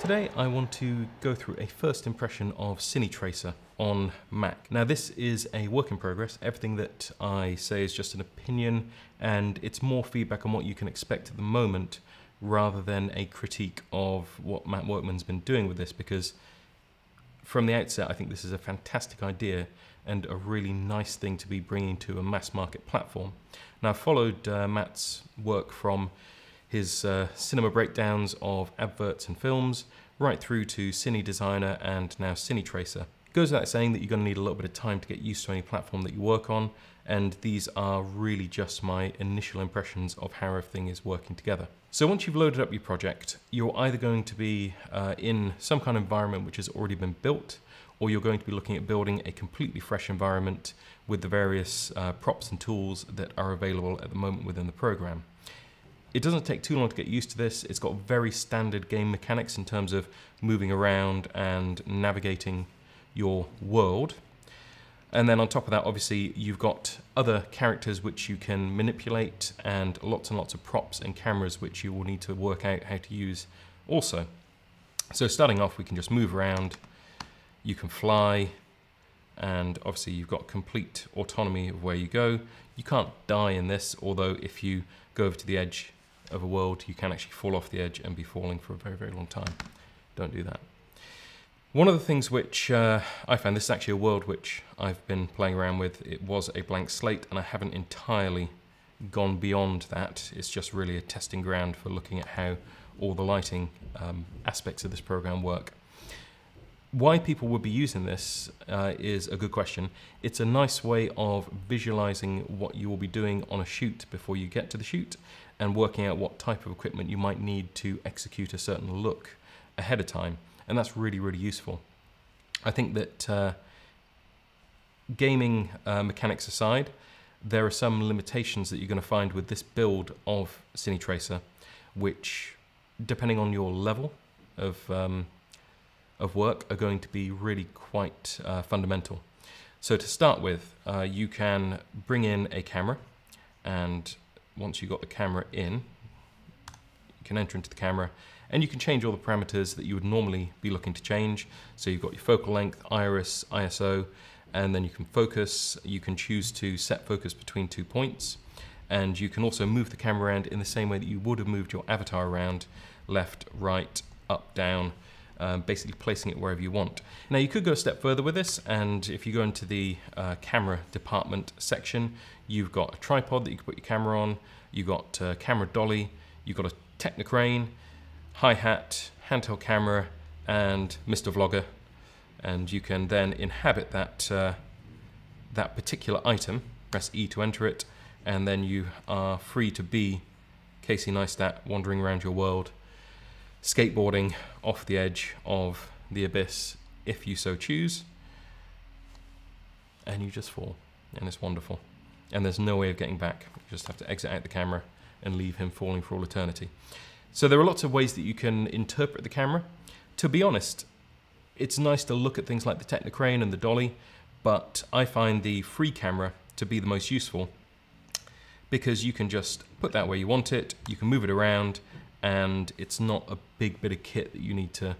Today I want to go through a first impression of Cine on Mac. Now this is a work in progress. Everything that I say is just an opinion and it's more feedback on what you can expect at the moment rather than a critique of what Matt Workman's been doing with this, because from the outset I think this is a fantastic idea and a really nice thing to be bringing to a mass market platform. Now I've followed Matt's work from his cinema breakdowns of adverts and films, right through to Cine Designer and now Cine Tracer. It goes without saying that you're going to need a little bit of time to get used to any platform that you work on, and these are really just my initial impressions of how everything is working together. So once you've loaded up your project, you're either going to be in some kind of environment which has already been built, or you're going to be looking at building a completely fresh environment with the various props and tools that are available at the moment within the program. It doesn't take too long to get used to this. It's got very standard game mechanics in terms of moving around and navigating your world. And then on top of that, obviously, you've got other characters which you can manipulate and lots of props and cameras which you will need to work out how to use also. So starting off, we can just move around. You can fly, and obviously you've got complete autonomy of where you go. You can't die in this, although if you go over to the edge of a world, you can actually fall off the edge and be falling for a very long time. Don't do that. One of the things which I found, this is actually a world which I've been playing around with. It was a blank slate and I haven't entirely gone beyond that. It's just really a testing ground for looking at how all the lighting aspects of this program work. Why people would be using this is a good question. It's a nice way of visualizing what you will be doing on a shoot before you get to the shoot, and working out what type of equipment you might need to execute a certain look ahead of time. And that's really useful. I think that gaming mechanics aside, there are some limitations that you're going to find with this build of Cine Tracer, which, depending on your level of work, are going to be really quite fundamental. So to start with, you can bring in a camera, and once you've got the camera in, you can enter into the camera and you can change all the parameters that you would normally be looking to change. So you've got your focal length, iris, ISO, and then you can focus. You can choose to set focus between 2 points, and you can also move the camera around in the same way that you would have moved your avatar around, left, right, up, down, basically placing it wherever you want. Now you could go a step further with this, and if you go into the camera department section, you've got a tripod that you can put your camera on, you've got a camera dolly, you've got a Technocrane, hi-hat, handheld camera, and Mr. Vlogger, and you can then inhabit that, that particular item. Press E to enter it, and then you are free to be Casey Neistat wandering around your world, skateboarding off the edge of the abyss if you so choose, and you just fall, and it's wonderful. And there's no way of getting back. You just have to exit out the camera and leave him falling for all eternity. So there are lots of ways that you can interpret the camera. To be honest, it's nice to look at things like the Technocrane and the dolly, but I find the free camera to be the most useful, because you can just put that where you want it, you can move it around, and it's not a big bit of kit that you need to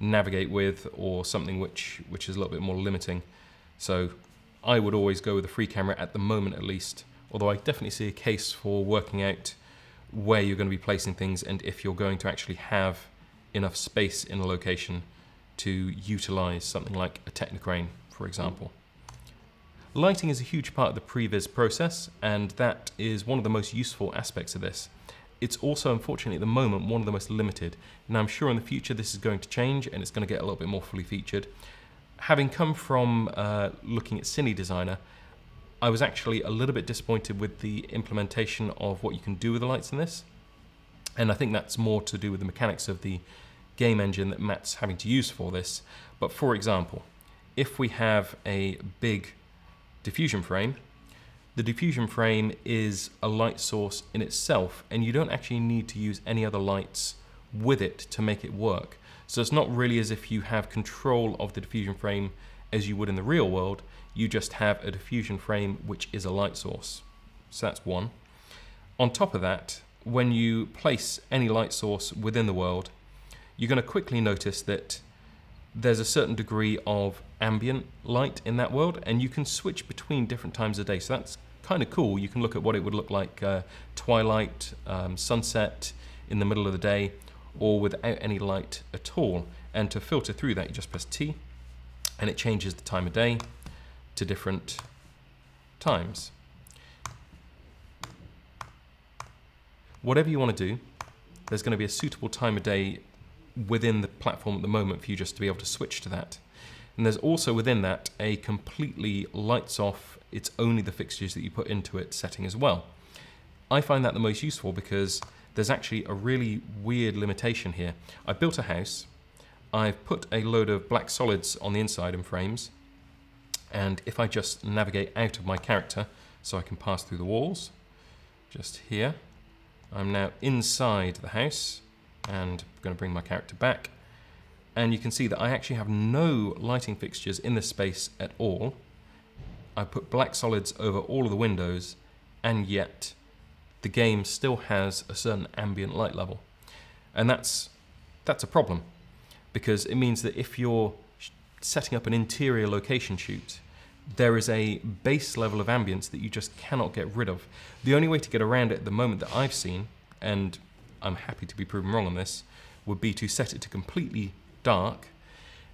navigate with, or something which is a little bit more limiting. So I would always go with the free camera at the moment, at least, although I definitely see a case for working out where you're going to be placing things and if you're going to actually have enough space in a location to utilize something like a Technocrane, for example. Lighting is a huge part of the pre-vis process, and that is one of the most useful aspects of this. It's also, unfortunately, at the moment, one of the most limited. Now, I'm sure in the future this is going to change and it's going to get a little bit more fully featured. Having come from looking at Cine Designer, I was actually a little bit disappointed with the implementation of what you can do with the lights in this. And I think that's more to do with the mechanics of the game engine that Matt's having to use for this. But for example, if we have a big diffusion frame, the diffusion frame is a light source in itself, and you don't actually need to use any other lights with it to make it work. So it's not really as if you have control of the diffusion frame as you would in the real world. You just have a diffusion frame which is a light source. So that's one. On top of that, when you place any light source within the world, you're going to quickly notice that there's a certain degree of ambient light in that world, and you can switch between different times of day. So that's kind of cool. You can look at what it would look like twilight, sunset, in the middle of the day, or without any light at all. And to filter through that, you just press T, and it changes the time of day to different times. Whatever you want to do, there's going to be a suitable time of day within the platform at the moment for you just to be able to switch to that. And there's also within that a completely lights off, it's only the fixtures that you put into it setting as well. I find that the most useful because there's actually a really weird limitation here. I built a house, I've put a load of black solids on the inside in frames, and if I just navigate out of my character so I can pass through the walls, just here, I'm now inside the house, and I'm going to bring my character back, and you can see that I actually have no lighting fixtures in this space at all. I put black solids over all of the windows, and yet the game still has a certain ambient light level. And that's a problem, because it means that if you're setting up an interior location shoot, there is a base level of ambience that you just cannot get rid of. The only way to get around it at the moment that I've seen, and I'm happy to be proven wrong on this, would be to set it to completely dark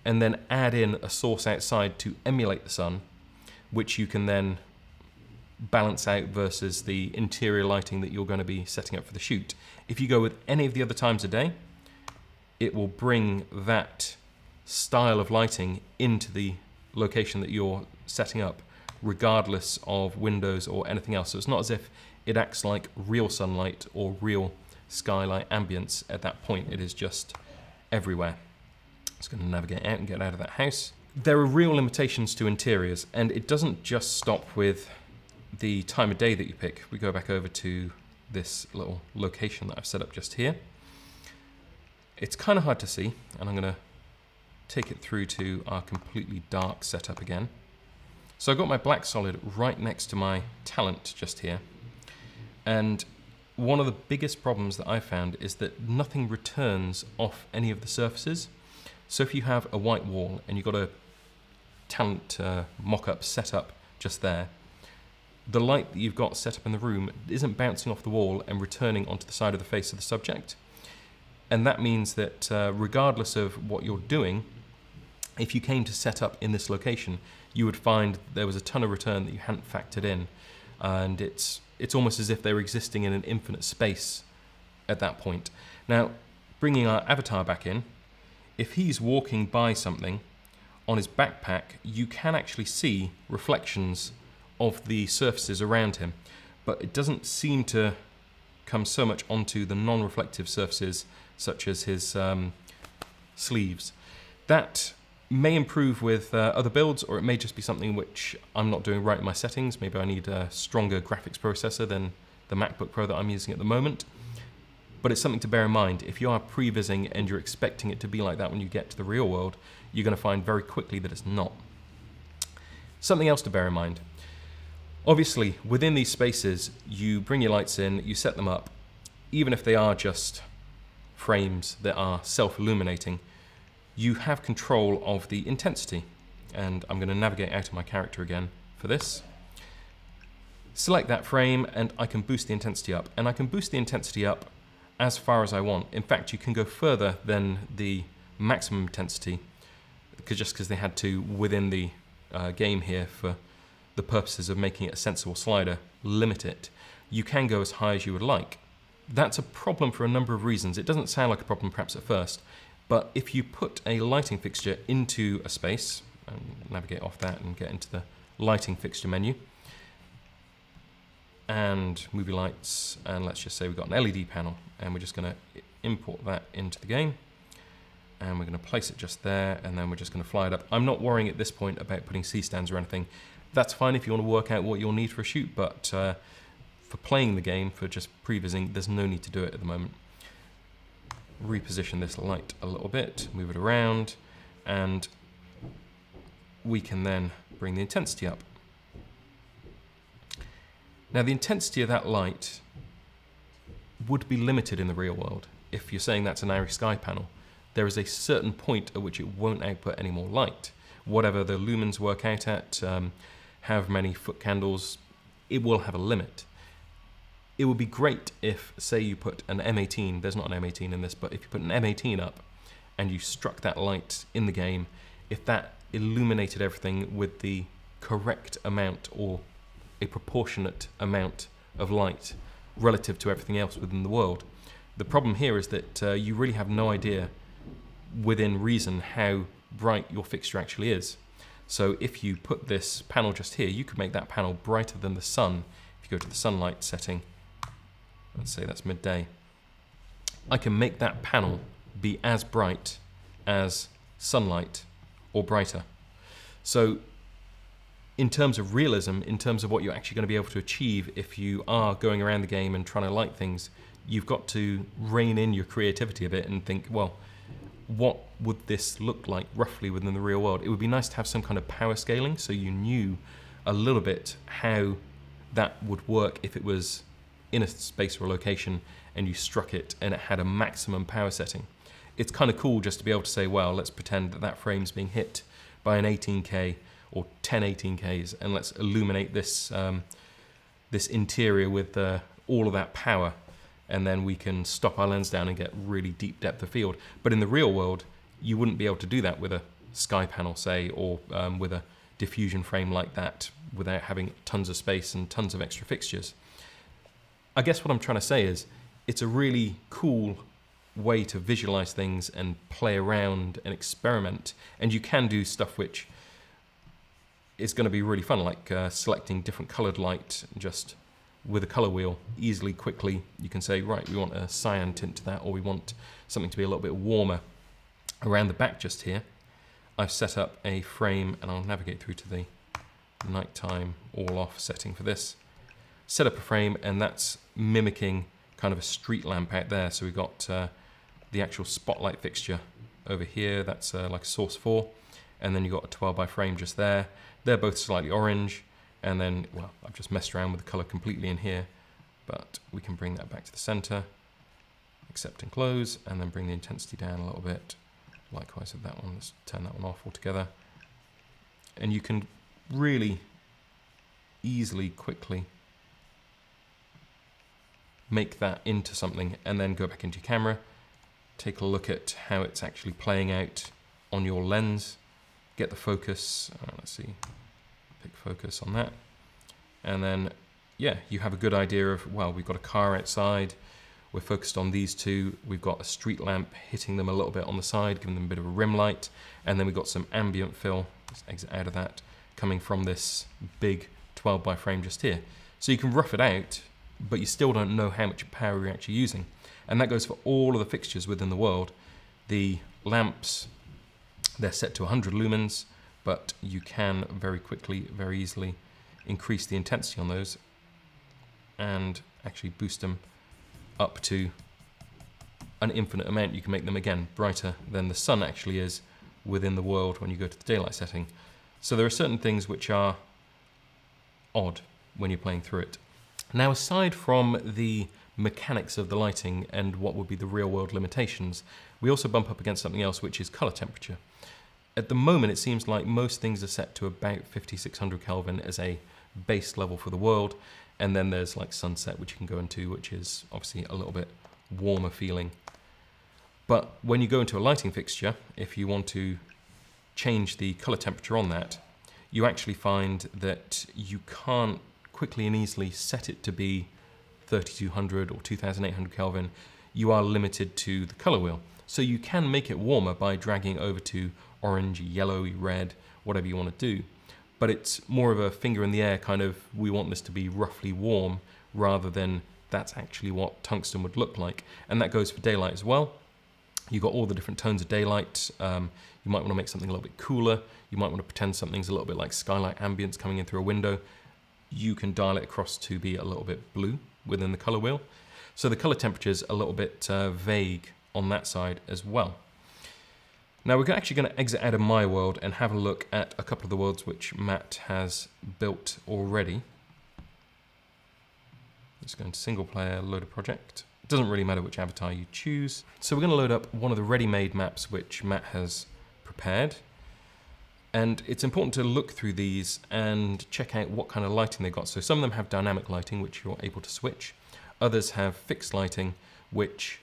and then add in a source outside to emulate the sun, which you can then balance out versus the interior lighting that you're going to be setting up for the shoot. If you go with any of the other times of day, it will bring that style of lighting into the location that you're setting up, regardless of windows or anything else. So it's not as if it acts like real sunlight or real skylight ambience at that point. It is just everywhere. Just going to navigate out and get out of that house. There are real limitations to interiors, and it doesn't just stop with the time of day that you pick. We go back over to this little location that I've set up just here. It's kind of hard to see, and I'm going to take it through to our completely dark setup again. So I've got my black solid right next to my talent just here, and one of the biggest problems that I've found is that nothing returns off any of the surfaces. So if you have a white wall and you've got a talent mock-up set up just there, the light that you've got set up in the room isn't bouncing off the wall and returning onto the side of the face of the subject. And that means that regardless of what you're doing, if you came to set up in this location, you would find there was a ton of return that you hadn't factored in. And it's almost as if they're existing in an infinite space at that point. Now, bringing our avatar back in, if he's walking by something on his backpack, you can actually see reflections of the surfaces around him, but it doesn't seem to come so much onto the non-reflective surfaces such as his sleeves. That may improve with other builds, or it may just be something which I'm not doing right in my settings. Maybe I need a stronger graphics processor than the MacBook Pro that I'm using at the moment. But it's something to bear in mind. If you are pre-vising and you're expecting it to be like that when you get to the real world, you're going to find very quickly that it's not. Something else to bear in mind. Obviously, within these spaces, you bring your lights in, you set them up. Even if they are just frames that are self-illuminating, you have control of the intensity. And I'm going to navigate out of my character again for this. Select that frame, and I can boost the intensity up. And I can boost the intensity up as far as I want. In fact, you can go further than the maximum intensity, just because they had to, within the game here, for the purposes of making it a sensible slider, limit it. You can go as high as you would like. That's a problem for a number of reasons. It doesn't sound like a problem perhaps at first, but if you put a lighting fixture into a space, and navigate off that and get into the lighting fixture menu, and movie lights, and let's just say we've got an LED panel, and we're just going to import that into the game, and we're going to place it just there, and then we're just going to fly it up. I'm not worrying at this point about putting C-stands or anything. That's fine if you want to work out what you'll need for a shoot, but for playing the game, for just pre-vising, there's no need to do it at the moment. Reposition this light a little bit, move it around, and we can then bring the intensity up. Now, the intensity of that light would be limited in the real world. If you're saying that's an airy sky panel, there is a certain point at which it won't output any more light. Whatever the lumens work out at, however many foot candles, it will have a limit. It would be great if, say you put an M18, there's not an M18 in this, but if you put an M18 up and you struck that light in the game, if that illuminated everything with the correct amount or a proportionate amount of light relative to everything else within the world. The problem here is that you really have no idea within reason how bright your fixture actually is. So if you put this panel just here, you could make that panel brighter than the sun. If you go to the sunlight setting, let's say that's midday, I can make that panel be as bright as sunlight or brighter. So in terms of realism, in terms of what you're actually going to be able to achieve if you are going around the game and trying to light things, you've got to rein in your creativity a bit and think, well, what would this look like roughly within the real world? It would be nice to have some kind of power scaling so you knew a little bit how that would work if it was in a space or a location and you struck it and it had a maximum power setting. It's kind of cool just to be able to say, well, let's pretend that that frame's being hit by an 18K or 10 18Ks, and let's illuminate this this interior with all of that power, and then we can stop our lens down and get really deep depth of field. But in the real world, you wouldn't be able to do that with a sky panel, say, or with a diffusion frame like that without having tons of space and tons of extra fixtures. I guess what I'm trying to say is it's a really cool way to visualize things and play around and experiment, and you can do stuff which is going to be really fun, like selecting different colored light just with a color wheel easily, quickly. You can say, right, we want a cyan tint to that, or we want something to be a little bit warmer. Around the back just here, I've set up a frame, and I'll navigate through to the nighttime all off setting for this. Set up a frame, and that's mimicking kind of a street lamp out there. So we've got the actual spotlight fixture over here. That's like a source 4. And then you've got a 12 by frame just there. They're both slightly orange. And then, well, I've just messed around with the color completely in here, but we can bring that back to the center, accept and close, and then bring the intensity down a little bit. Likewise with that one, let's turn that one off altogether. And you can really easily, quickly make that into something, and then go back into your camera, take a look at how it's actually playing out on your lens, get the focus, let's see, pick focus on that, and then yeah, you have a good idea of, well, we've got a car outside, we're focused on these two, we've got a street lamp hitting them a little bit on the side, giving them a bit of a rim light, and then we've got some ambient fill, let's exit out of that, coming from this big 12 by frame just here. So you can rough it out, but you still don't know how much power you're actually using. And that goes for all of the fixtures within the world. The lamps, they're set to 100 lumens, but you can very quickly, very easily increase the intensity on those and actually boost them up to an infinite amount. You can make them, again, brighter than the sun actually is within the world when you go to the daylight setting. So there are certain things which are odd when you're playing through it. Now, aside from the mechanics of the lighting and what would be the real world limitations, we also bump up against something else, which is color temperature. At the moment, it seems like most things are set to about 5600 Kelvin as a base level for the world. And then there's like sunset, which you can go into, which is obviously a little bit warmer feeling. But when you go into a lighting fixture, if you want to change the color temperature on that, you actually find that you can't quickly and easily set it to be 3200 or 2800 Kelvin. You are limited to the color wheel. So you can make it warmer by dragging over to orange, yellowy, red, whatever you want to do. But it's more of a finger in the air kind of, we want this to be roughly warm, rather than that's actually what tungsten would look like. And that goes for daylight as well. You've got all the different tones of daylight. You might want to make something a little bit cooler. You might want to pretend something's a little bit like skylight ambience coming in through a window. You can dial it across to be a little bit blue within the color wheel. So the color temperature's a little bit vague on that side as well. Now we're actually going to exit out of my world and have a look at a couple of the worlds which Matt has built already. Let's go into single player, load a project. It doesn't really matter which avatar you choose. So we're going to load up one of the ready-made maps which Matt has prepared. And it's important to look through these and check out what kind of lighting they've got. So some of them have dynamic lighting, which you're able to switch. Others have fixed lighting, which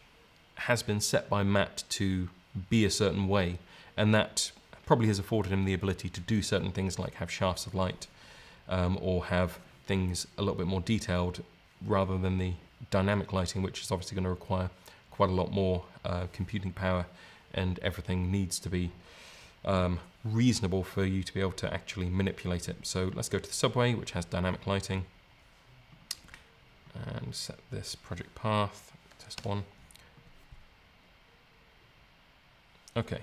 has been set by Matt to be a certain way. And that probably has afforded him the ability to do certain things like have shafts of light or have things a little bit more detailed rather than the dynamic lighting, which is obviously going to require quite a lot more computing power, and everything needs to be reasonable for you to be able to actually manipulate it. So let's go to the subway, which has dynamic lighting, and set this project path, test 1. Okay,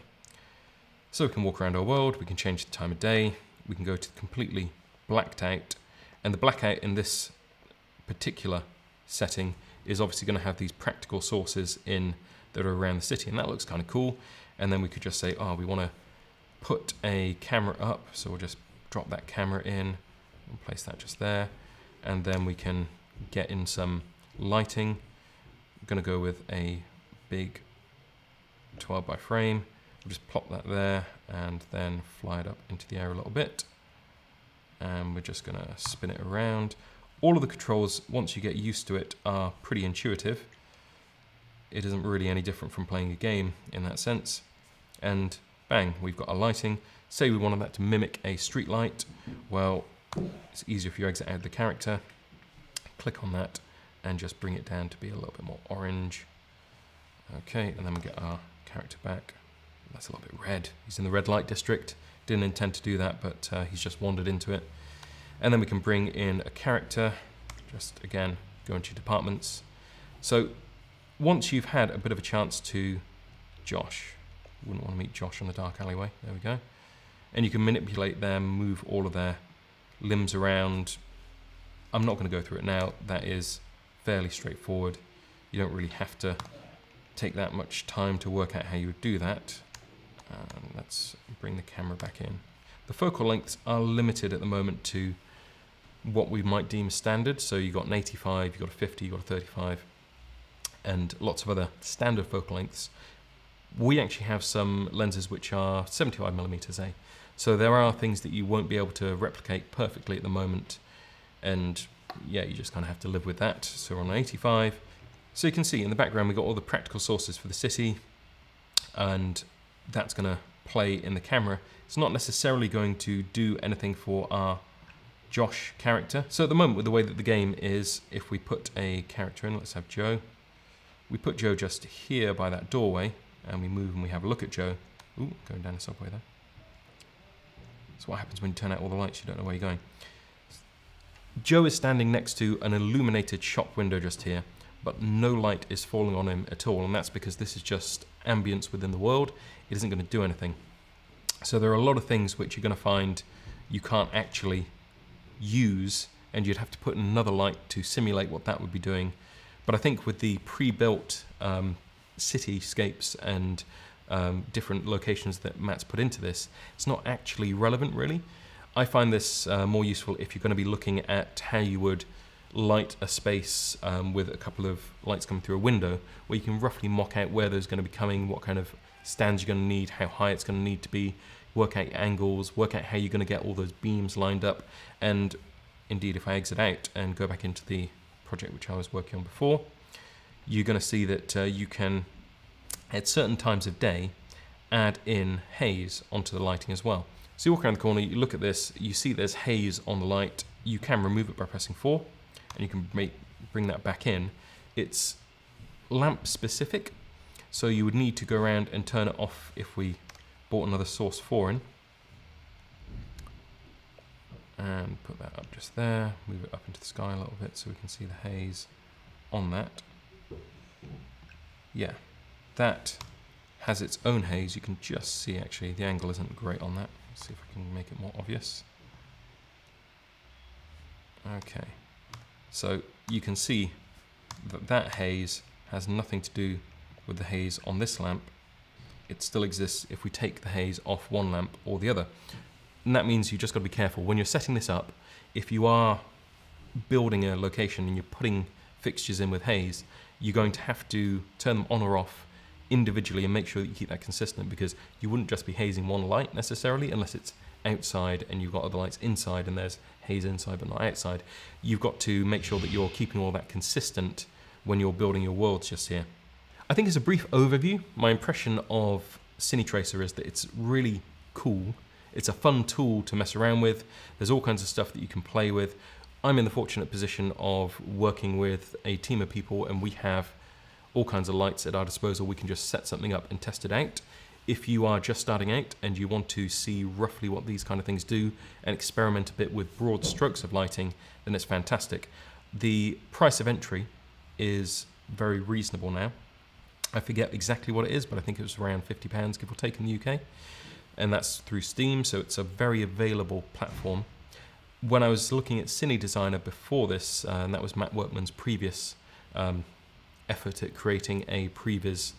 so we can walk around our world, we can change the time of day, we can go to completely blacked out, and the blackout in this particular setting is obviously going to have these practical sources in that are around the city, and that looks kind of cool. And then we could just say, oh, we want to put a camera up, so we'll just drop that camera in and place that just there, and then we can get in some lighting. I'm going to go with a big 12 by frame. We'll just plop that there and then fly it up into the air a little bit, and we're just going to spin it around. All of the controls, once you get used to it, are pretty intuitive. It isn't really any different from playing a game in that sense. And bang, we've got our lighting. Say we wanted that to mimic a street light. Well, it's easier if you exit out the character. Click on that and just bring it down to be a little bit more orange. Okay, and then we get our character back. That's a little bit red. He's in the red light district. Didn't intend to do that, but he's just wandered into it. And then we can bring in a character, just again, go into your departments. So once you've had a bit of a chance to Josh, wouldn't want to meet Josh in the dark alleyway, there we go. And you can manipulate them, move all of their limbs around. I'm not going to go through it now, that is fairly straightforward. You don't really have to take that much time to work out how you would do that. Let's bring the camera back in. The focal lengths are limited at the moment to what we might deem standard. So you've got an 85, you've got a 50, you've got a 35, and lots of other standard focal lengths. We actually have some lenses which are 75mm. So there are things that you won't be able to replicate perfectly at the moment. And yeah, you just kind of have to live with that. So we're on an 85. So you can see in the background, we've got all the practical sources for the city, and that's going to play in the camera. It's not necessarily going to do anything for our Josh character. So at the moment, with the way that the game is, if we put a character in, let's have Joe. We put Joe just here by that doorway, and we move and we have a look at Joe. Ooh, going down the subway there. That's what happens when you turn out all the lights, you don't know where you're going. Joe is standing next to an illuminated shop window just here, but no light is falling on him at all, and that's because this is just ambience within the world. It isn't going to do anything. So there are a lot of things which you're going to find you can't actually use, and you'd have to put in another light to simulate what that would be doing. But I think with the pre-built cityscapes and different locations that Matt's put into this, it's not actually relevant really. I find this more useful if you're going to be looking at how you would light a space with a couple of lights coming through a window, where you can roughly mock out where those are going to be coming, what kind of stands you're going to need, how high it's going to need to be, work out your angles, work out how you're going to get all those beams lined up. And indeed, if I exit out and go back into the project which I was working on before, you're going to see that you can, at certain times of day, add in haze onto the lighting as well. So you walk around the corner, you look at this, you see there's haze on the light, you can remove it by pressing 4, and you can bring that back in. It's lamp specific, so you would need to go around and turn it off if we bought another source 4 in. And put that up just there, move it up into the sky a little bit so we can see the haze on that. Yeah, that has its own haze. You can just see actually the angle isn't great on that. Let's see if I can make it more obvious. Okay, so you can see that that haze has nothing to do with the haze on this lamp. It still exists if we take the haze off one lamp or the other. And that means you just got to be careful when you're setting this up. If you are building a location and you're putting fixtures in with haze, you're going to have to turn them on or off individually and make sure that you keep that consistent, because you wouldn't just be hazing one light necessarily unless it's outside and you've got other lights inside and there's haze inside but not outside. You've got to make sure that you're keeping all that consistent when you're building your worlds just here. I think as a brief overview, my impression of Cine Tracer is that it's really cool. It's a fun tool to mess around with. There's all kinds of stuff that you can play with. I'm in the fortunate position of working with a team of people, and we have all kinds of lights at our disposal. We can just set something up and test it out. If you are just starting out and you want to see roughly what these kind of things do and experiment a bit with broad strokes of lighting, then it's fantastic. The price of entry is very reasonable now. I forget exactly what it is, but I think it was around £50, give or take, in the UK. And that's through Steam, so it's a very available platform. When I was looking at Cine Designer before this, and that was Matt Workman's previous effort at creating a pre-vis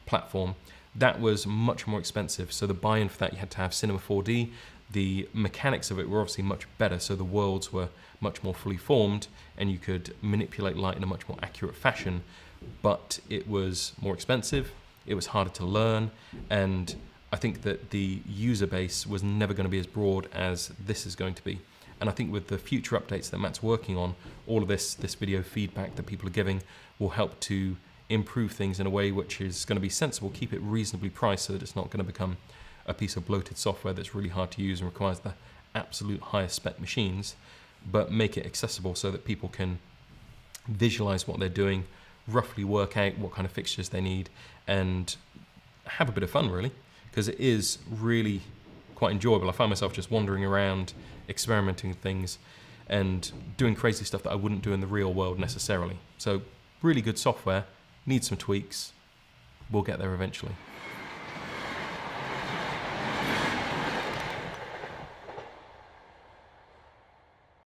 platform, that was much more expensive. So the buy-in for that, you had to have Cinema 4D. The mechanics of it were obviously much better, so the worlds were much more fully formed and you could manipulate light in a much more accurate fashion, but it was more expensive, it was harder to learn, and I think that the user base was never going to be as broad as this is going to be. And I think with the future updates that Matt's working on, all of this video feedback that people are giving will help to improve things in a way which is going to be sensible, keep it reasonably priced so that it's not going to become a piece of bloated software that's really hard to use and requires the absolute highest spec machines, but make it accessible so that people can visualize what they're doing, roughly work out what kind of fixtures they need, and have a bit of fun, really, because it is really quite enjoyable. I find myself just wandering around, experimenting with things and doing crazy stuff that I wouldn't do in the real world necessarily. So really good software, needs some tweaks. We'll get there eventually.